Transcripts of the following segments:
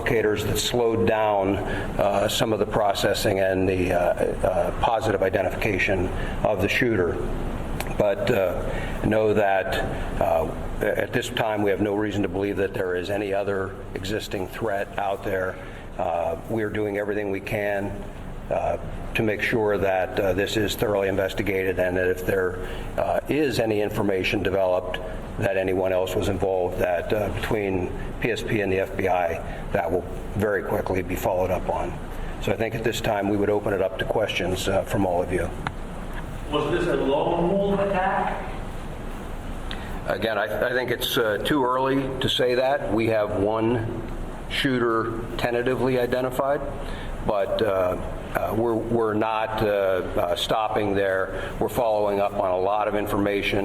complicators that slowed down some of the processing and the positive identification of the shooter. But know that at this time we have no reason to believe that there is any other existing threat out there. We are doing everything we can to make sure that this is thoroughly investigated, and that if there is any information developed that anyone else was involved, that between PSP and the FBI, that will very quickly be followed up on. So I think at this time we would open it up to questions from all of you. Was this a lone wolf attack? Again, I think it's too early to say that. We have one shooter tentatively identified, but we're not stopping there. We're following up on a lot of information.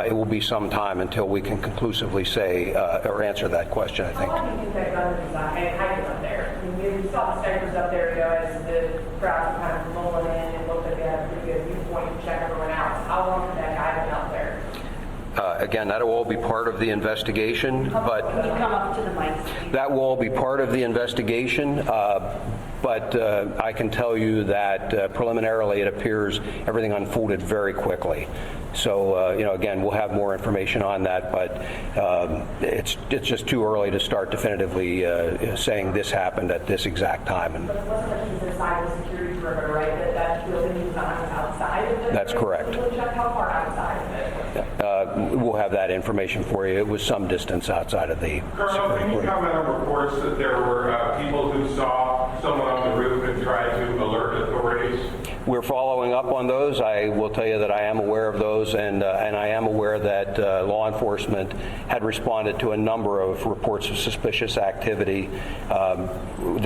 It will be some time until we can conclusively say or answer that question, I think. How long do you think that gun was hiding up there? I mean, we saw the snipers up there, as the crowd kind of rolling in and looked like they had a pretty good viewpoint to check everyone out. How long had that guy been out there? Again, that will all be part of the investigation, but Come up to the mic. that will all be part of the investigation. But I can tell you that preliminarily it appears everything unfolded very quickly. So, again, we'll have more information on that, but it's just too early to start definitively saying this happened at this exact time. And But it wasn't that he's inside the security perimeter, right? That building was on outside of it? That's correct. How far outside of it? We'll have that information for you. It was some distance outside of the Colonel, can you comment on reports that there were people who saw someone on the roof and tried to alert authorities? We're following up on those. I will tell you that I am aware of those, and I am aware that law enforcement had responded to a number of reports of suspicious activity.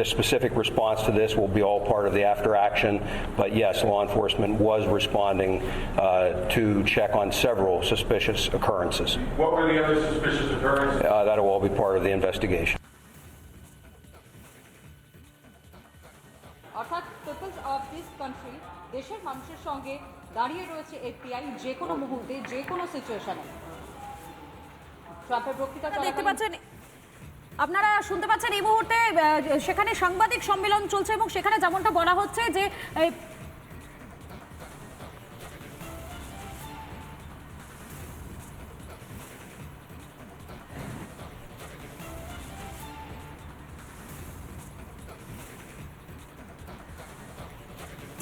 The specific response to this will be all part of the after action, but yes, law enforcement was responding to check on several suspicious occurrences. What were the other suspicious occurrences? That will all be part of the investigation. অর্থাৎ people's of this country দেশের মানুষের সঙ্গে দাঁড়িয়ে রয়েছে FBI যে কোনো মুহূর্তে যে কোনো সিচুয়েশনে। ট্রাম্পের বক্তৃতা দেখতে পাচ্ছেন, আপনারা শুনতে পাচ্ছেন এই মুহূর্তে সেখানে সাংবাদিক সম্মেলন চলছে এবং সেখানে যেমনটা বলা হচ্ছে যে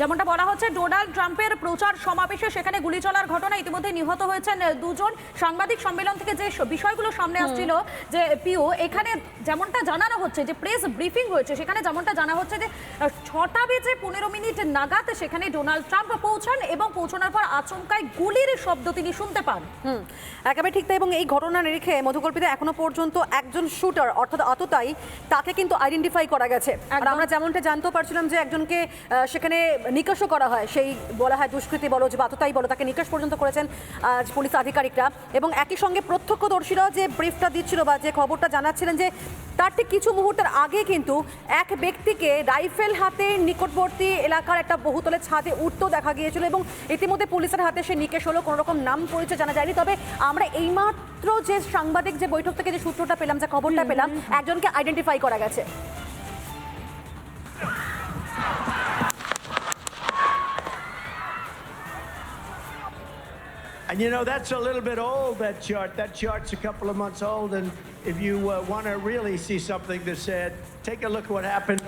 যেমনটা বলা হচ্ছে ডোনাল্ড ট্রাম্পের প্রচার সমাবেশে সেখানে গুলি চলার ঘটনা, ইতিমধ্যে নিহত হয়েছেন দুজন। সাংবাদিক সম্মেলন থেকে যে বিষয়গুলো সামনে আসছিল যে পিও, এখানে যেমনটা জানানো হচ্ছে যে প্রেস ব্রিফিং হয়েছে, সেখানে যেমনটা জানা হচ্ছে যে 6:15 নাগাদ সেখানে ডোনাল্ড ট্রাম্প পৌঁছান এবং পৌঁছানোর পর আচমকায় গুলির শব্দ তিনি শুনতে পান। একেবারে ঠিক তাই, এবং এই ঘটনা নিরিখে মধুকল্পিতে এখনো পর্যন্ত একজন শুটার অর্থাৎ আততায়ী তাকে কিন্তু আইডেন্টিফাই করা গেছে। আর আমরা যেমনটা জানতে পারছিলাম যে একজনকে সেখানে নিকাশও করা হয়, সেই বলা হয় দুষ্কৃতী বলো যে আততায়ী বলো, তাকে নিকাশ পর্যন্ত করেছেন পুলিশ আধিকারিকরা। এবং একই সঙ্গে প্রত্যক্ষদর্শীরাও যে ব্রিফটা দিচ্ছিল বা যে খবরটা জানাচ্ছিলেন যে তার ঠিক কিছু মুহূর্তের আগে কিন্তু এক ব্যক্তিকে রাইফেল হাতে নিকটবর্তী এলাকার একটা বহুতলের ছাদে উঠতেও দেখা গিয়েছিল এবং ইতিমধ্যে পুলিশের হাতে সে নিকেশ হলো, কোনো রকম নাম পরিচয় জানা যায়নি। তবে আমরা এইমাত্র যে সাংবাদিক যে বৈঠক থেকে যে সূত্রটা পেলাম, যে খবরটা পেলাম, একজনকে আইডেন্টিফাই করা গেছে। And you know, that's a little bit old, that chart. That chart's a couple of months old, and if you want to really see something that's sad, take a look at what happened.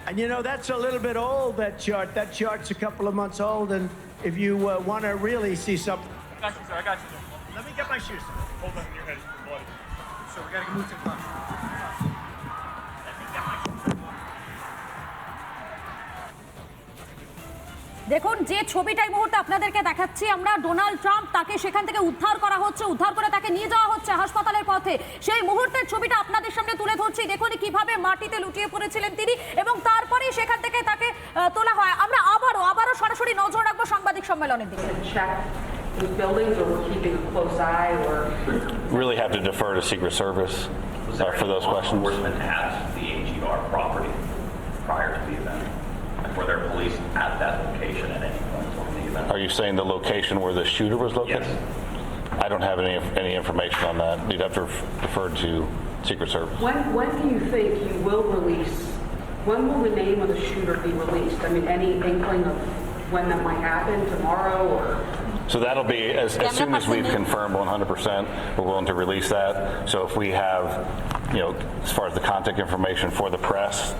And you know, that's a little bit old, that chart. That chart's a couple of months old, and if you want to really see something... I got you, sir. I got you. Let me get my shoes. Hold on, your head is bloody. So we got to move to the front. দেখুন যে ছবিটা এই মুহূর্তে আপনাদেরকে দেখাচ্ছি আমরা, Donald Trump, তাকে সেখান থেকে উদ্ধার করা হচ্ছে, উদ্ধার করে তাকে নিয়ে যাওয়া হচ্ছে হাসপাতালের পথে। সেই মুহূর্তের ছবিটা আপনাদের সামনে তুলে ধরছি। দেখুন কিভাবে মাটিতে লুটিয়ে পড়েছিলেন তিনি এবং তারপরেই সেখান থেকে তাকে তোলা হয়। আমরা আবারও সরাসরি নজর রাখবো সাংবাদিক সম্মেলনের দিকে। Really have to defer to Secret Service for those questions. Enforcement at the AGR property prior to the event? Were there police at that location at any point during the event? Are you saying the location where the shooter was located? Yes. I don't have any information on that. You'd have to defer to Secret Service. When do you think you will release, when will the name of the shooter be released? I mean, any inkling of when that might happen, tomorrow or? So that'll be, as soon as we've confirmed 100%, we're willing to release that. So if we have, as far as the contact information for the press,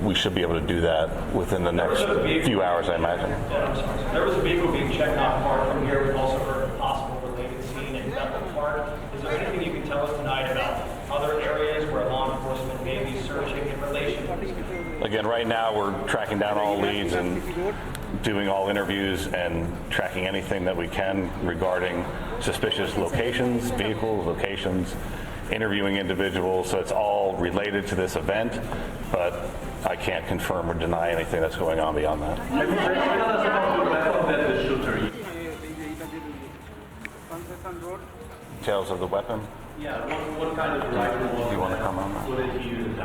we should be able to do that within the next few hours, I imagine. There was a vehicle being checked not far from here. We've also heard of a possible related scene in Bethel Park. Is there anything you can tell us tonight about other areas where law enforcement may be searching in relation to this? Again, right now we're tracking down all leads and doing all interviews and tracking anything that we can regarding suspicious locations, vehicles, locations, interviewing individuals. So it's all related to this event, but I can't confirm or deny anything that's going on beyond that. Tell us about the weapon that the shooter used. Details of the weapon? Yeah, what kind of rifle was it? Do you want to comment on that? What did he use?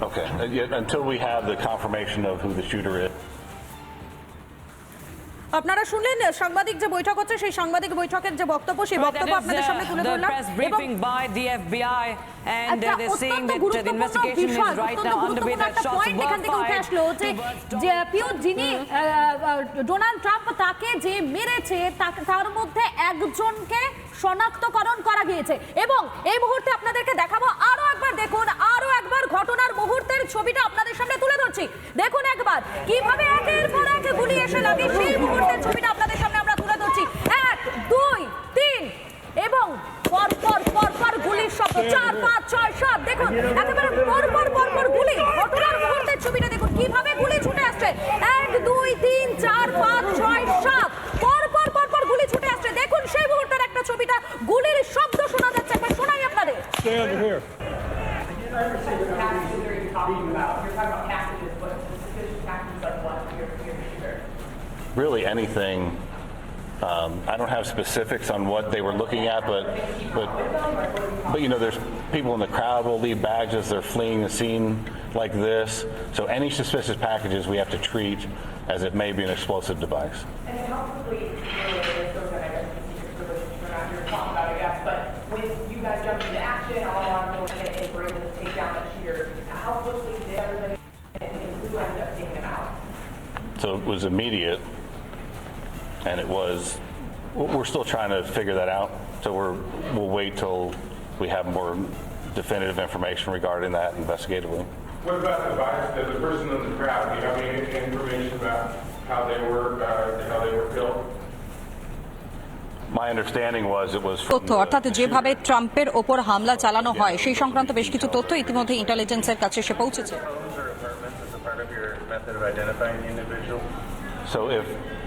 Okay. Until we have the confirmation of who the shooter is. আপনারা শুনলেন সাংবাদিক যে বৈঠক হচ্ছে সেই সাংবাদিক বৈঠকের যে বক্তব্য সেই বক্তব্য আপনাদের সামনে তুলে ধরলাম press briefing by the FBI and they're saying that the investigation is right now underway, that shots were এখান থেকে উঠে আসলো যে পিও যিনি ডোনাল্ড ট্রাম্প তাকে যে মেরেছে তার মধ্যে একজনকে শনাক্তকরণ করা গিয়েছে এবং এই মুহূর্তে আপনাদেরকে দেখাবো আরো একবার দেখুন আরো একবার ঘটনার মুহূর্তের ছবিটা আপনাদের সামনে তুলে ধরছি দেখুন একবার কিভাবে একের পর এক গুলি এসে লাগে সেই মুহূর্তের ছবিটা আপনাদের সামনে আমরা তুলে ধরছি 1 2 3 এবং পরপর গুলির শব্দ 4 5 6 7 দেখুন একেবারে পরপর গুলি ঘটনার মুহূর্তের ছবিটা দেখুন কিভাবে গুলি ছুটে আসছে 1 2 3 4 5 6 7 পরপর গুলি ছুটে আসছে দেখুন সেই মুহূর্তের একটা ছবিটা গুলির শব্দ শোনা যাচ্ছে একবার শোনাই আপনাদের Stay under here. What packages are you talking about? You're talking about packages, but suspicious packages like what? You're Really anything. I don't have specifics on what they were looking at, but there's people in the crowd will leave bags as they're fleeing the scene like this. So any suspicious packages we have to treat as it may be an explosive device. And how quickly, we're not here to talk about it, yes, but when you guys jumped into action, all law enforcement and were able to take down that shooter, how quickly did everybody and who ended up taking him out? So it was immediate, and we're still trying to figure that out. So we'll wait till we have more definitive information regarding that investigatively. What about the person in the crowd? Do you have any information about how they were killed? My understanding was it was from তথ্য অর্থাৎ যেভাবে ট্রাম্পের ওপর হামলা চালানো হয় সেই সংক্রান্ত বেশ কিছু তথ্য ইতিমধ্যে ইন্টেলিজেন্সের কাছে এসে পৌঁছেছে So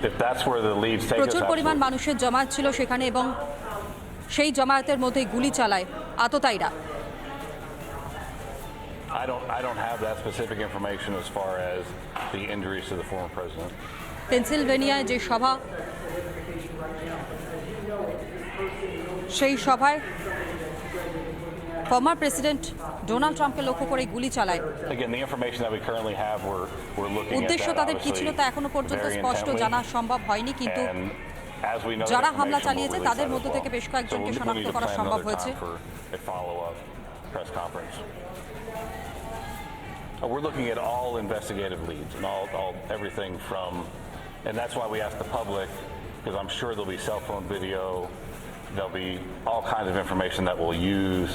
if that's where the leads take us, প্রচুর পরিমাণ মানুষের জমায়েত ছিল সেখানে এবং সেই জমায়েতের মধ্যে গুলি চালায় আততায়ীরা I don't have that specific information as far as the injuries to the former president. পেনসিলভেনিয়ায় যে সভা সেই সভায় ফর্মার প্রেসিডেন্ট ডোনাল্ড ট্রাম্পকে লক্ষ্য করে গুলি চালায় Again, the information that we currently have, we're looking at উদ্দেশ্য that তাদের কি ছিল তা এখনো পর্যন্ত স্পষ্ট জানা সম্ভব হয়নি কিন্তু যারা হামলা চালিয়েছে তাদের মধ্য থেকে বেশ কয়েকজনকে শনাক্ত করা সম্ভব হয়েছে We're looking at all investigative leads and all everything from, and that's why we ask the public, because I'm sure there'll be cell phone video, there'll be all kinds of information that we'll use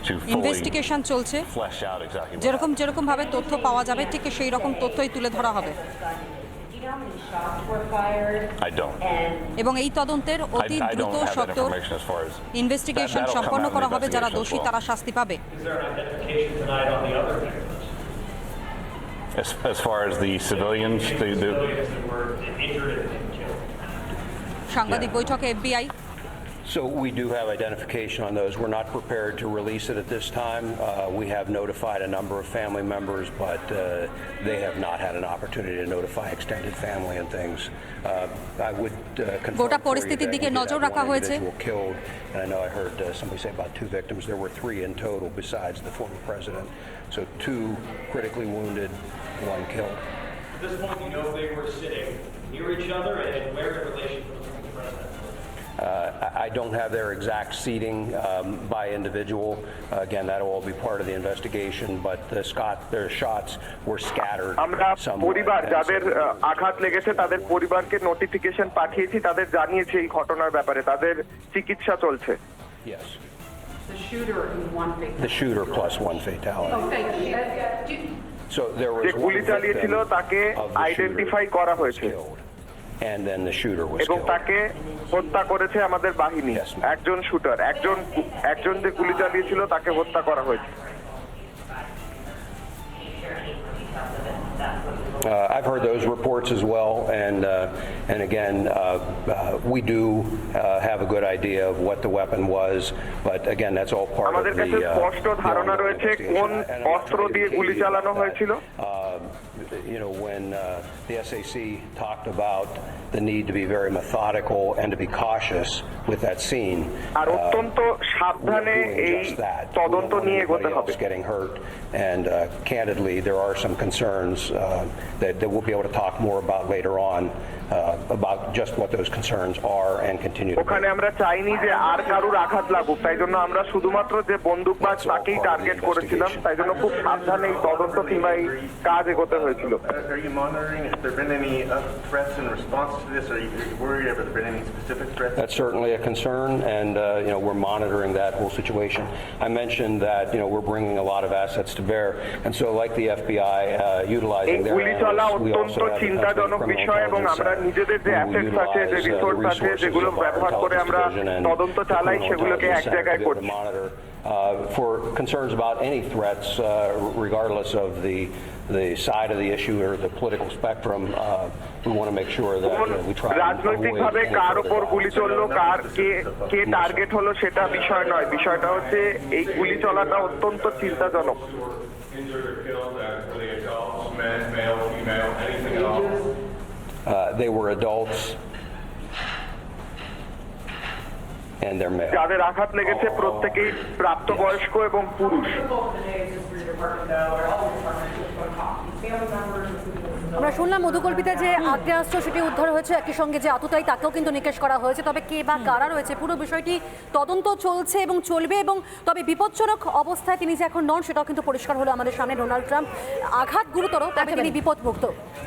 to fully investigation চলছে flesh out exactly what যেরকম ভাবে তথ্য পাওয়া যাবে ঠিক সেই রকম তথ্যই তুলে ধরা হবে I don't. এবং এই তদন্তের অতি দ্রুত সত্ত্বর ইনভেস্টিগেশন সম্পন্ন করা হবে যারা দোষী তারা শাস্তি পাবে Is there an identification tonight on the other victims? As far as the civilians, Civilians that were injured and killed. সাংবাদিক বৈঠকে FBI So we do have identification on those. We're not prepared to release it at this time. We have notified a number of family members, but they have not had an opportunity to notify extended family and things. I would confirm গোটা for you পরিস্থিতির that দিকে we did নজর have রাখা one হয়েছে individual killed, and I know I heard somebody say about 2 victims. There were 3 in total besides the former president. So 2 critically wounded, 1 killed. At this point, you know if they were sitting I don't have their exact seating by individual. Again, that'll all be part of the investigation, but their shots were scattered আমরা পরিবার যাদের আঘাত লেগেছে তাদের পরিবারকে notification পাঠিয়েছি, তাদের জানিয়েছি এই ঘটনার ব্যাপারে, তাদের চিকিৎসা চলছে। Yes. The shooter in one fatality. The shooter plus one fatality. Okay. So there was যে গুলি চালিয়েছিল তাকে আইডেন্টিফাই করা হয়েছে and then the shooter was এবং killed. তাকে হত্যা করেছে আমাদের বাহিনী। একজন শুটার, একজন যে গুলি চালিয়েছিল তাকে হত্যা করা হয়েছে। I've heard those reports as well, and again, we do have a good idea of what the weapon was, but again, that's all part of the আমাদের কাছে স্পষ্ট ধারণা রয়েছে কোন অস্ত্র দিয়ে গুলি চালানো হয়েছিল। You know, when the SAC talked about the need to be very methodical and to be cautious with that scene, আর অত্যন্ত সাবধানে এই তদন্ত নিয়ে এগোতে হবে। Getting hurt, and candidly, there are some concerns that we'll be able to talk more about later on about just what those concerns are and continue to be. ওখানে আমরা চাইনি যে আর কারুর আঘাত লাগুক, তাই জন্য আমরা শুধুমাত্র যে বন্দুকবাজ তাকেই টার্গেট করেছিলাম, তাই জন্য খুব সাবধানে এই তদন্ত কিংবা এই কাজ এগোতে হয়েছিল। Are you monitoring? Has there been any threats in response to this? Are you worried? Have there been any specific threats? That's certainly a concern, and you know, we're monitoring that whole situation. I mentioned that we're bringing a lot of assets to bear, and so like the FBI utilizing their গুলি চলা analysts, we অত্যন্ত also have চিন্তাজনক বিষয় এবং আমরা নিজেদের যে assets আছে, যে রিসোর্স আছে, যেগুলো ব্যবহার করে আমরা তদন্ত চালাই, সেগুলোকে এক জায়গায় করছি। For concerns about any threats, regardless of the side of the issue or the political spectrum, we want to make sure that we try to রাজনৈতিকভাবে কার উপর গুলি চললো, কে টার্গেট হলো সেটা বিষয় নয়, বিষয়টা হচ্ছে এই গুলি চলাটা অত্যন্ত চিন্তাজনক। They were adults and they're male. যাদের আঘাত লেগেছে প্রত্যেকেই প্রাপ্তবয়স্ক এবং পুরুষ। আমরা শুনলাম মধুকল্পিতা যে আগ্নেয়াস্ত্র সেটি উদ্ধার হয়েছে, একই সঙ্গে যে আততায়ী তাকেও কিন্তু নিকেশ করা হয়েছে, তবে কে বা কারা রয়েছে পুরো বিষয়টি তদন্ত চলছে এবং চলবে, এবং তবে বিপজ্জনক অবস্থায় তিনি যে এখন নন সেটাও কিন্তু পরিষ্কার হলো আমাদের সামনে। ডোনাল্ড ট্রাম্প আঘাত গুরুতর, তবে তিনি বিপদমুক্ত।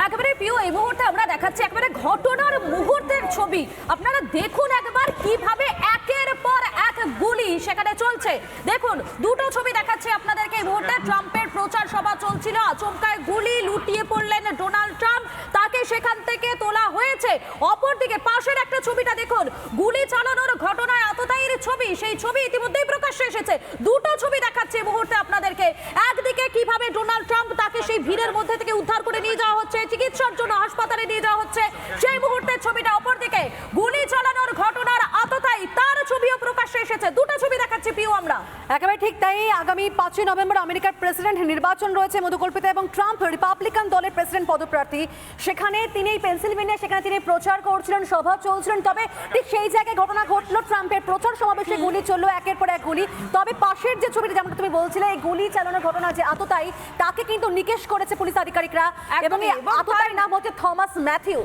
একেবারে প্রিয়, এই মুহূর্তে আমরা দেখাচ্ছি একেবারে ঘটনার মুহূর্তের ছবি। আপনারা দেখুন একবার কিভাবে একের পর এক গুলি সেখানে চলছে। দেখুন দুটো ছবি দেখাচ্ছি আপনাদেরকে এই মুহূর্তে। ট্রাম্পের প্রচার সভা চলছিল, আচমকায় গুলি, লুটিয়ে পড়লেন ডোনাল্ড ট্রাম্প, তাকে সেখান থেকে তোলা হয়েছে। অপরদিকে পাশের একটা ছবিটা দেখুন, গুলি চালানোর ঘটনায় আততায়ীর ছবি, সেই ছবি ইতিমধ্যেই প্রকাশ্যে এসেছে। দুটো ছবি দেখাচ্ছে এই মুহূর্তে আপনাদেরকে। একদিকে কিভাবে ডোনাল্ড ট্রাম্প তাকে সেই ভিড়ের মধ্যে থেকে উদ্ধার করে নিয়ে যাওয়া হচ্ছে, চিকিৎসার জন্য হাসপাতালে নিয়ে যাওয়া হচ্ছে, সেই মুহূর্তের ছবিটা। অপরদিকে গুলি চালানোর ঘটনার আততায়ী, তার ছবিও প্রকাশ্যে এসেছে। দুটো ছবি দেখাচ্ছি প্রিয় আমরা। একেবারে ঠিক তাই। আগামী 5ই নভেম্বর আমেরিকার প্রেসিডেন্ট নির্বাচন রয়েছে মধুকল্পিতা, এবং ট্রাম্প রিপাবলিকান দলের প্রেসিডেন্ট পদপ্রার্থী। সেখানে তিনি পেনসিলভেনিয়া, সেখানে তিনি প্রচার করছিলেন, সভা চলছিলেন, তবে ঠিক সেই জায়গায় ঘটনা ঘটলো। ট্রাম্পের প্রচার সমাবেশে গুলি চললো, একের পর এক গুলি। তবে পাশের যে ছবিটা, যেমন তুমি বলছিলে, এই গুলি চালানোর ঘটনা যে আততায়ী, তাকে কিন্তু নিকেশ করেছে পুলিশ আধিকারিকরা, এবং এই আততায়ীর নাম হচ্ছে থমাস ম্যাথিউ।